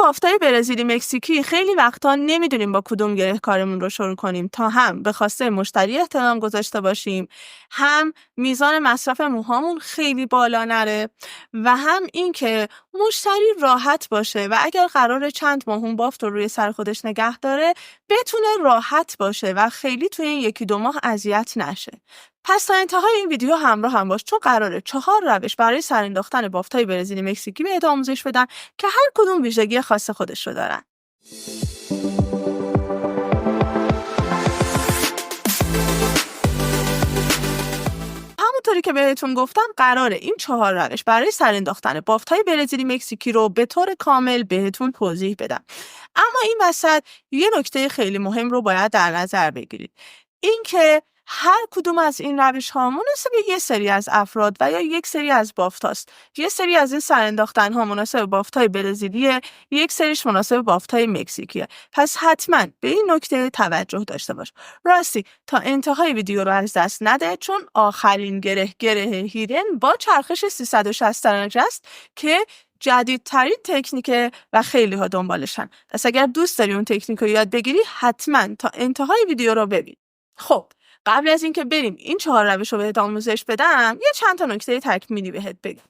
بافتای برزیلی مکزیکی خیلی وقتا نمیدونیم با کدوم گره کارمون رو شروع کنیم تا هم به خواسته مشتری احترام گذاشته باشیم، هم میزان مصرف موهامون خیلی بالا نره و هم این که مشتری راحت باشه و اگر قراره چند ماه اون بافت رو روی سر خودش نگه داره بتونه راحت باشه و خیلی توی این 1-2 ماه اذیت نشه. پس تا انتهای این ویدیو همراه هم باش چون قراره 4 روش برای سر انداختن بافتای برزیلی مکزیکی بهت آموزش بدم که هر کدوم ویژگی خاص خودش رو دارن. همونطوری که بهتون گفتم قراره این 4 روش برای سر انداختن بافتای برزیلی مکزیکی رو به طور کامل بهتون توضیح بدم. اما این وسط یه نکته خیلی مهم رو باید در نظر بگیرید. این که هر کدوم از این روش ها مناسب یه سری از افراد و یا یک سری از بافت هاست. یه سری از این سر انداختن ها مناسب بافت های برزیلیه، یک سریش مناسب بافت های مکزیکیه. پس حتما به این نکته توجه داشته باش. راستی تا انتهای ویدیو رو از دست نده چون آخرین گره هیدن با چرخش 360 درجه است که جدیدترین تکنیکه و خیلی ها دنبالشن. پس اگر دوست داری اون تکنیک رو یاد بگیری حتما تا انتهای ویدیو رو ببین. خب قبل از اینکه بریم این 4 روش رو بهت آموزش بدم یه چند تا نکته تکمیلی بهت بگم.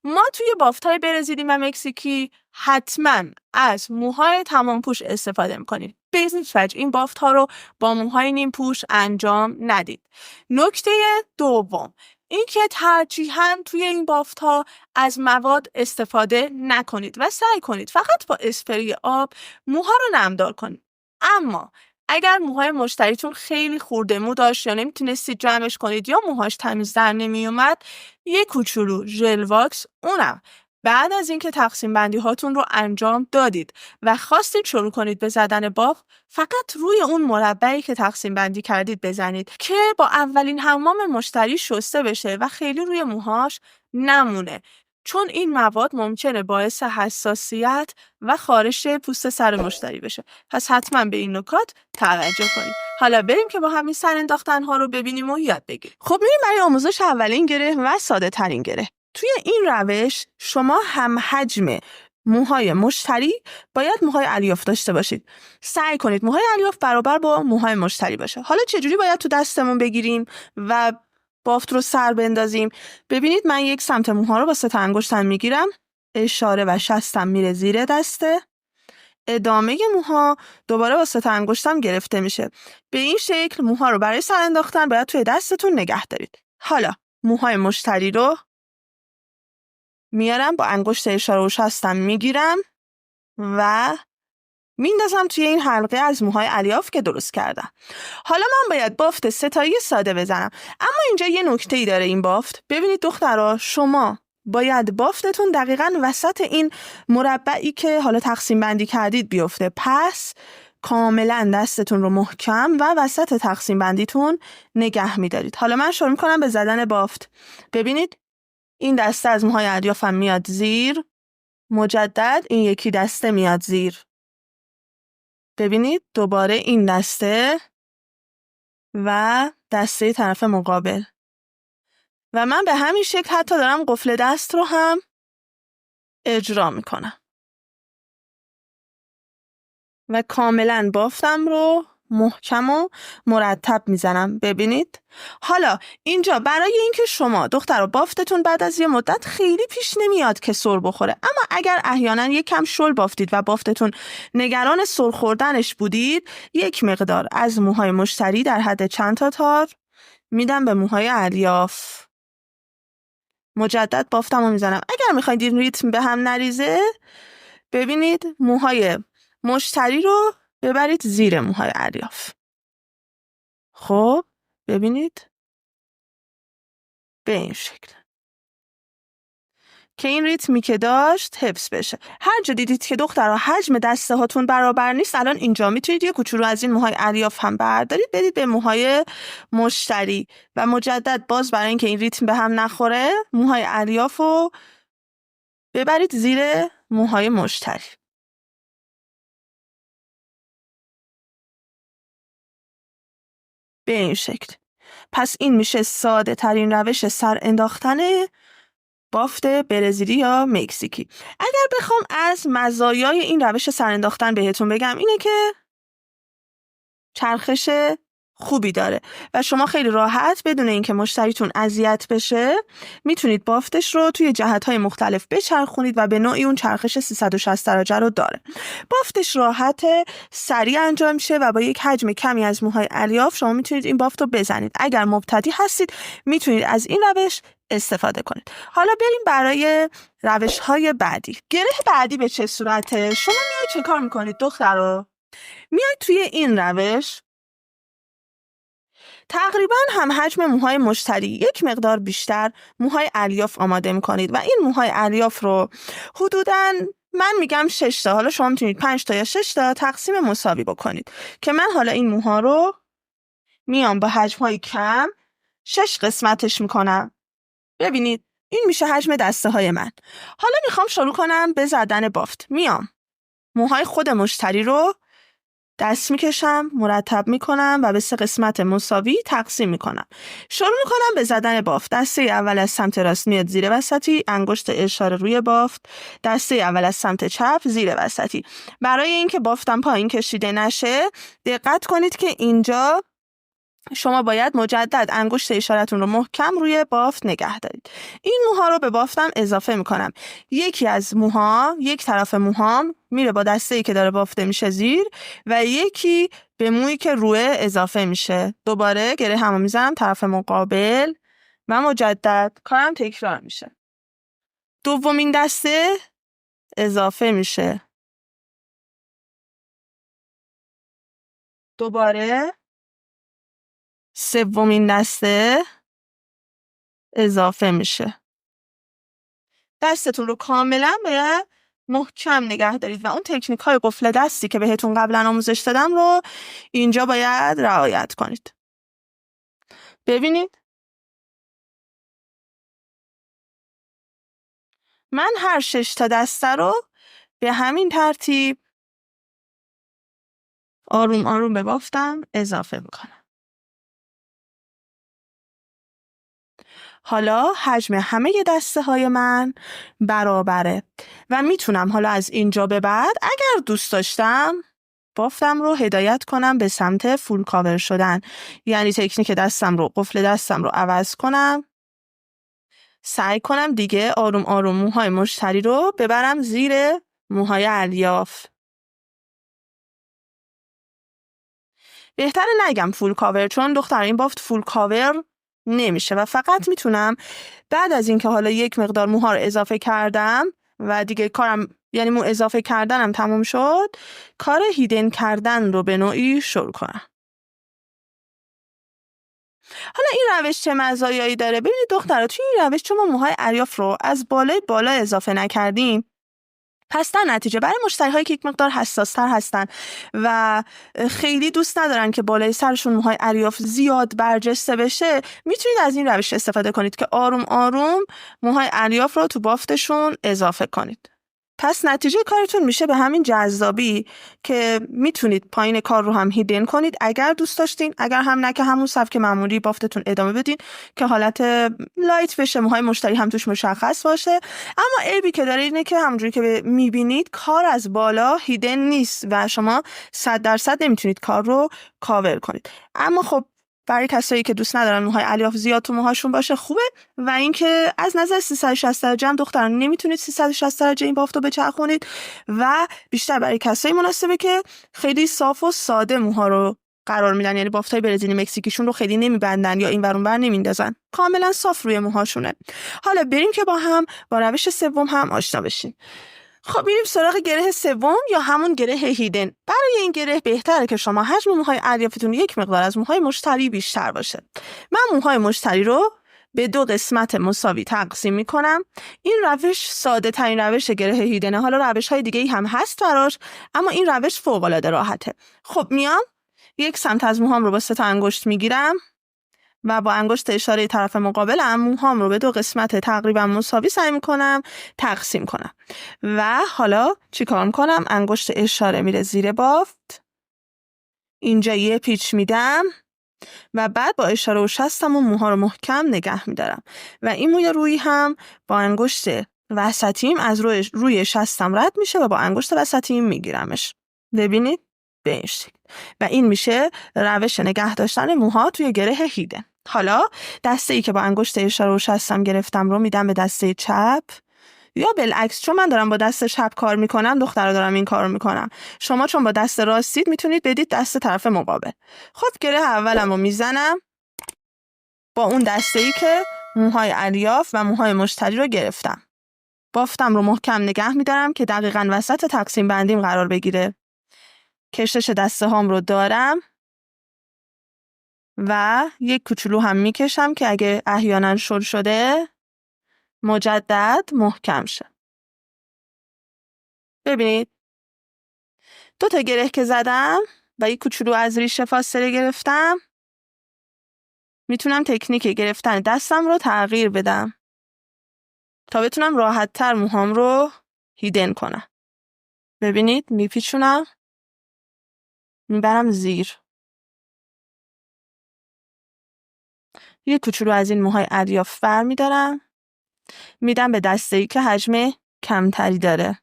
ما توی بافت‌های برزیلی و مکزیکی حتما از موهای تمام پوش استفاده می‌کنیم. به هیچ وجه این بافت‌ها رو با موهای نیم پوش انجام ندید. نکته دوم این که ترجیحاً توی این بافت‌ها از مواد استفاده نکنید و سعی کنید فقط با اسپری آب موها رو نمدار کنید. اما اگر موهای مشتریتون خیلی خورده مو داشت یا نمیتونستید جمعش کنید یا موهاش تمیز در نمیومد، یه کوچولو ژل واکس اونم بعد از اینکه تقسیم بندی هاتون رو انجام دادید و خواستید شروع کنید به زدن بافت، فقط روی اون مربعی که تقسیم بندی کردید بزنید که با اولین حمام مشتری شسته بشه و خیلی روی موهاش نمونه. چون این مواد ممکنه باعث حساسیت و خارش پوست سر مشتری بشه. پس حتما به این نکات توجه کنید. حالا بریم که با همین سر انداختن ها رو ببینیم و یاد بگیریم. خب میریم برای آموزش اولین گره و ساده ترین گره. توی این روش شما هم حجم موهای مشتری باید موهای الیاف داشته باشید. سعی کنید موهای الیاف برابر با موهای مشتری باشه. حالا چجوری باید تو دستمون بگیریم و بافت رو سر بندازیم؟ ببینید من یک سمت موها رو با 3 تا انگشتم میگیرم، اشاره و شستم میره زیر دسته، ادامه موها دوباره با 3 تا انگشتم گرفته میشه. به این شکل موها رو برای سر انداختن باید توی دستتون نگه دارید. حالا موهای مشتری رو میارم با انگشت اشاره و شستم میگیرم و میندازم توی این حلقه از موهای الیاف که درست کردم. حالا من باید بافت 3 تایی ساده بزنم. اما اینجا یه نکته‌ای داره این بافت. ببینید دخترها، شما باید بافتتون دقیقاً وسط این مربعی که حالا تقسیم بندی کردید بیفته. پس کاملا دستتون رو محکم و وسط تقسیم بندیتون نگه میدارید. حالا من شروع میکنم به زدن بافت. ببینید این دسته از موهای الیافم میاد زیر، مجدد این یکی دسته میاد زیر. ببینید دوباره این دسته و دسته طرف مقابل و من به همین شکل حتی دارم قفل دست رو هم اجرا میکنم و کاملا بافتم رو محکم و مرتب میزنم. ببینید حالا اینجا برای اینکه شما دخترها بافتتون بعد از یه مدت خیلی پیش نمیاد که سر بخوره، اما اگر احیانا یک کم شل بافتید و بافتتون نگران سر خوردنش بودید، یک مقدار از موهای مشتری در حد چند تا تار میدم به موهای الیاف. مجدد بافتم رو میزنم. اگر میخواید این ریتم به هم نریزه، ببینید موهای مشتری رو ببرید زیر موهای الیاف. خب ببینید به این شکل که این ریتمی که داشت حفظ بشه. هر جا دیدید که دخترها حجم دسته هاتون برابر نیست، الان اینجا میتونید یه کوچولو از این موهای الیاف هم بردارید بدید به موهای مشتری و مجدد باز برای اینکه این ریتم به هم نخوره موهای الیاف رو ببرید زیر موهای مشتری. به این شکل. پس این میشه ساده ترین روش سر انداختن بافت برزیلی یا مکزیکی. اگر بخوام از مزایای این روش سرانداختن بهتون بگم اینه که چرخش خوبی داره و شما خیلی راحت بدون اینکه مشتریتون اذیت بشه میتونید بافتش رو توی جهت‌های مختلف بچرخونید و به نوعی اون چرخش 360 درجه رو داره. بافتش راحت، سریع انجام میشه و با یک حجم کمی از موهای الیاف شما میتونید این بافت رو بزنید. اگر مبتدی هستید میتونید از این روش استفاده کنید. حالا بریم برای روش‌های بعدی. گره بعدی به چه صورته؟ شما میایید چه کار میکنید دخترا؟ میایید توی این روش تقریبا هم حجم موهای مشتری یک مقدار بیشتر موهای الیاف آماده میکنید و این موهای الیاف رو حدوداً من میگم 6 تا، حالا شما میتونید 5 تا یا 6 تا تقسیم مساوی بکنید که من حالا این موها رو میام با حجم‌های کم 6 قسمتش میکنم. ببینید این میشه حجم دسته های من. حالا میخوام شروع کنم به زدن بافت. میام موهای خود مشتری رو دست میکشم، مرتب میکنم و به 3 قسمت مساوی تقسیم میکنم. شروع میکنم به زدن بافت. دسته اول از سمت راست میاد زیر وسطی، انگشت اشاره روی بافت. دسته اول از سمت چپ زیر وسطی. برای اینکه بافتم پایین کشیده نشه دقت کنید که اینجا شما باید مجدد انگشت اشارتون رو محکم روی بافت نگه دارید. این موها رو به بافتم اضافه میکنم. یکی از موها، یک طرف موهام میره با دسته‌ای که داره بافته میشه زیر و یکی به مویی که روی اضافه میشه. دوباره گره همو میزنم طرف مقابل و مجدد کارم تکرار میشه. دومین دسته اضافه میشه. دوباره سومین دسته اضافه میشه. دستتون رو کاملا باید محکم نگه دارید و اون تکنیک های قفل دستی که بهتون قبلا آموزش دادم رو اینجا باید رعایت کنید. ببینید من هر 6 تا دسته رو به همین ترتیب آروم آروم به بافتم اضافه میکنم. حالا حجم همه دسته های من برابره و میتونم حالا از اینجا به بعد اگر دوست داشتم بافتم رو هدایت کنم به سمت فول کاور شدن، یعنی تکنیک دستم رو، قفل دستم رو عوض کنم، سعی کنم دیگه آروم آروم موهای مشتری رو ببرم زیر موهای الیاف. بهتره نگم فول کاور چون دختر این بافت فول کاور نمیشه و فقط میتونم بعد از اینکه حالا یک مقدار موها رو اضافه کردم و دیگه کارم یعنی مو اضافه کردنم تموم شد، کار هیدن کردن رو به نوعی شروع کنم. حالا این روش چه مزایایی داره؟ ببینید دخترها توی این روش چون ما موهای الیاف رو از بالا اضافه نکردیم، پس در نتیجه برای مشتری‌هایی که یک مقدار حساس‌تر هستن و خیلی دوست ندارن که بالای سرشون موهای الیاف زیاد برجسته بشه، میتونید از این روش استفاده کنید که آروم آروم موهای الیاف رو تو بافتشون اضافه کنید. پس نتیجه کارتون میشه به همین جذابی که میتونید پایین کار رو هم هیدن کنید اگر دوست داشتین، اگر هم نه که همون سبک معمولی بافتتون ادامه بدین که حالت لایت بشه، موهای مشتری هم توش مشخص باشه. اما عیبی که داره اینه که همونجوری که میبینید کار از بالا هیدن نیست و شما 100% نمیتونید کار رو کاور کنید. اما خب برای کسایی که دوست ندارن موهای الیاف زیاد تو موهاشون باشه خوبه و اینکه از نظر 360 درجه هم دختران نمیتونید 360 درجه این بافت رو بچرخونید و بیشتر برای کسایی مناسبه که خیلی صاف و ساده موها رو قرار میدن، یعنی بافتای برزیلی مکزیکیشون رو خیلی نمیبندن یا این ور اون ور نمیندازن، کاملا صاف روی موهاشونه. حالا بریم که با روش سوم هم آشنا بشیم. خب میریم سراغ گره سوم یا همون گره هیدن. برای این گره بهتره که شما حجم موهای الیافتون یک مقدار از موهای مشتری بیشتر باشه. من موهای مشتری رو به 2 قسمت مساوی تقسیم میکنم. این روش ساده ترین روش گره هیدنه. حالا روش های دیگه هم هست براش اما این روش فوق العاده راحته. خب میام یک سمت از موهام رو با 3 تا انگشت میگیرم و با انگشت اشاره طرف مقابلم موهام رو به 2 قسمت تقریبا مساوی سعی میکنم تقسیم کنم و حالا چیکار میکنم؟ انگشت اشاره میره زیر بافت، اینجا یه پیچ میدم و بعد با اشاره و شستم و موها رو محکم نگه میدارم و این موی روی هم با انگشت وسطیم از روی شستم رد میشه و با انگشت وسطیم میگیرمش. ببینید به این شکل. و این میشه روش نگه داشتن موها توی گره هیدن. حالا دسته ای که با انگشت اشاره و شستم گرفتم رو میدم به دسته چپ، یا بالعکس، چون من دارم با دست چپ کار میکنم دخترا دارم این کار رو میکنم. شما چون با دست راستید میتونید بدید دست طرف مقابل. خب گره اولم رو میزنم با اون دسته ای که موهای الیاف و موهای مشتری رو گرفتم. بافتم رو محکم نگه میدارم که دقیقاً وسط تقسیم بندیم قرار بگیره. کشش دسته هام رو دارم و یک کوچولو هم میکشم که اگه احیانا شل شده مجدد محکم شه. ببینید 2 تا گره که زدم و یک کوچولو از ریشه فاصله گرفتم، میتونم تکنیک گرفتن دستم رو تغییر بدم تا بتونم راحت تر موهام رو هیدن کنم. ببینید میپیچونم، میبرم زیر. یک کوچولو از این موهای الیاف برمیدارم، میدم به دسته‌ای که حجم کمتری داره.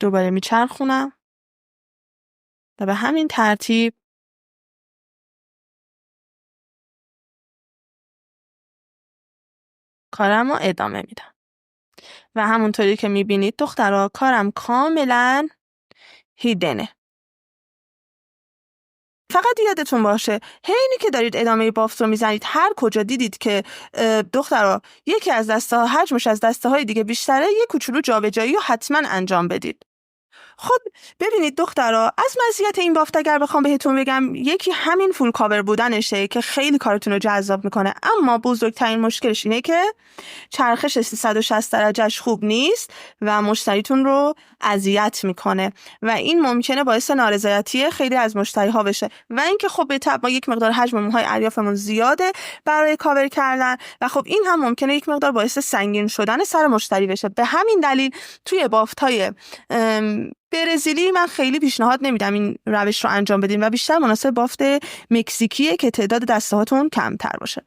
دوباره میچرخونم و به همین ترتیب کارم رو ادامه میدم. و همونطوری که میبینید دخترها کارم کاملا هیدنه. فقط یادتون باشه حینی که دارید ادامه بافت رو میزنید هر کجا دیدید که دخترها یکی از دسته ها حجمش از دسته های دیگه بیشتره یه کوچولو جابجایی رو حتما انجام بدید. خب ببینید دخترها، از مزیت این بافت اگر بخوام بهتون بگم یکی همین فول کاور بودنشه که خیلی کارتون رو جذاب میکنه، اما بزرگترین مشکلش اینه که چرخش 360 درجهش خوب نیست و مشتریتون رو اذیت میکنه و این ممکنه باعث نارضایتی خیلی از مشتری ها بشه و اینکه خب به طبع ما یک مقدار حجم موهای الیافمون زیاده برای کاور کردن و خب این هم ممکنه یک مقدار باعث سنگین شدن سر مشتری بشه. به همین دلیل توی بافت‌های برزیلی من خیلی پیشنهاد نمیدم این روش رو انجام بدین و بیشتر مناسب بافت مکزیکیه که تعداد دسته هاتون کمتر باشه.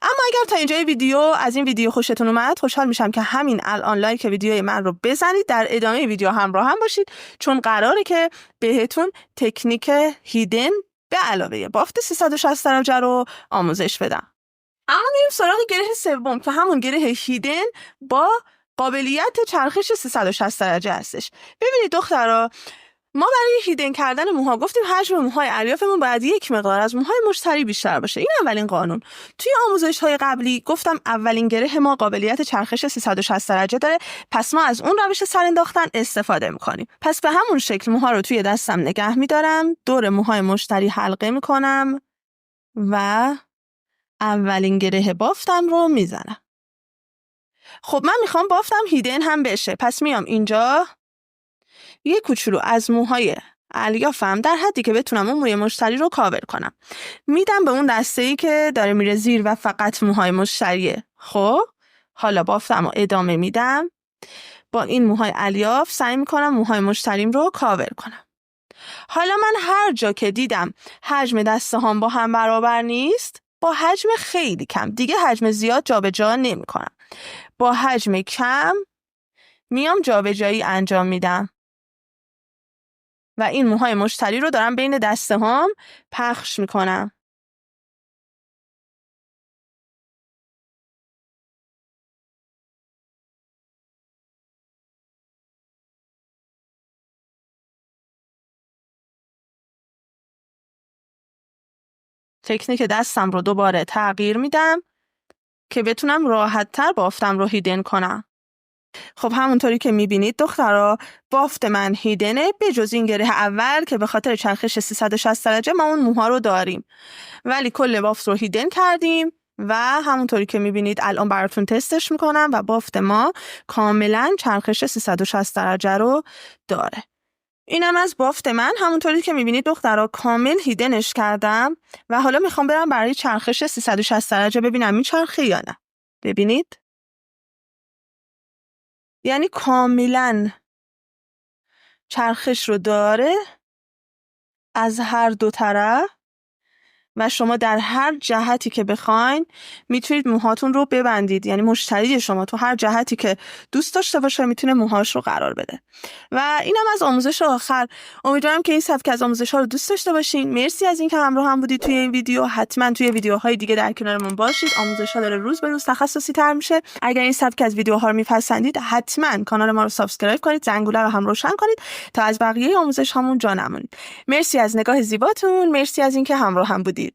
اما اگر تا اینجای ویدیو از این ویدیو خوشتون اومد، خوشحال میشم که همین الان لایک ویدیوی من رو بزنید، در ادامه ویدیو همراه هم باشید چون قراره که بهتون تکنیک هیدن به علاوه بافت 360 درجه رو آموزش بدم. اما میریم سراغ گره سوم که همون گره هیدن با قابلیت چرخش 360 درجه هستش. ببینید دخترها، ما برای هیدن کردن موها گفتیم حجم موهای الیافمون باید یک مقدار از موهای مشتری بیشتر باشه. این اولین قانون. توی آموزش‌های قبلی گفتم اولین گره ما قابلیت چرخش 360 درجه داره، پس ما از اون روش سر انداختن استفاده می‌کنیم. پس به همون شکل موها رو توی دستم نگه می‌دارم، دور موهای مشتری حلقه می‌کنم و اولین گره بافتم رو میزنم. خب من میخوام بافتم هیدن هم بشه، پس میام اینجا یه کوچولو از موهای الیافم در حدی که بتونم اون موی مشتری رو کاور کنم میدم به اون دسته‌ای که داره میره زیر و فقط موهای مشتریه. خب حالا بافتم رو ادامه میدم، با این موهای الیاف سعی میکنم موهای مشتریم رو کاور کنم. حالا من هر جا که دیدم حجم دسته هم با هم برابر نیست، با حجم خیلی کم، دیگه حجم زیاد جابجا نمی‌کنم، با حجم کم میام جابجایی انجام میدم و این موهای مشتری رو دارم بین دسته هام پخش میکنم. تکنیک دستم رو دوباره تغییر میدم که بتونم راحت تر بافتم رو هیدن کنم. خب همونطوری که میبینید دخترها، بافت من هیدنه به جز این گره اول که به خاطر چرخش 360 درجه ما اون موها رو داریم، ولی کل بافت رو هیدن کردیم و همونطوری که میبینید الان براتون تستش میکنم و بافت ما کاملا چرخش 360 درجه رو داره. اینم از بافت من. همونطوری که میبینید دخترها کامل هیدنش کردم و حالا میخوام برم برای چرخش 360 درجه ببینم میچرخه یا نه. ببینید، یعنی کاملا چرخش رو داره از هر دو طرف و شما در هر جهتی که بخواین میتونید موهاتون رو ببندید. یعنی مشتری شما تو هر جهتی که دوست داشته باشه میتونه موهاش رو قرار بده. و اینم از آموزش آخر. امیدوارم که این سبک از آموزش ها رو دوست داشته باشین. مرسی از اینکه همراه هم بودید توی این ویدیو. حتما توی ویدیوهای دیگه در کنارمون باشید. آموزش ها داره روز به روز تخصصی تر میشه. اگر این سبک از ویدیوها رو میپسندید حتما کانال ما رو سابسکرایب کنید، زنگوله رو هم روشن کنید تا از بقیه آموزش هامون جا نمونید. مرسی از نگاه زیباتون. مرسی از اینکه همراه هم بودید.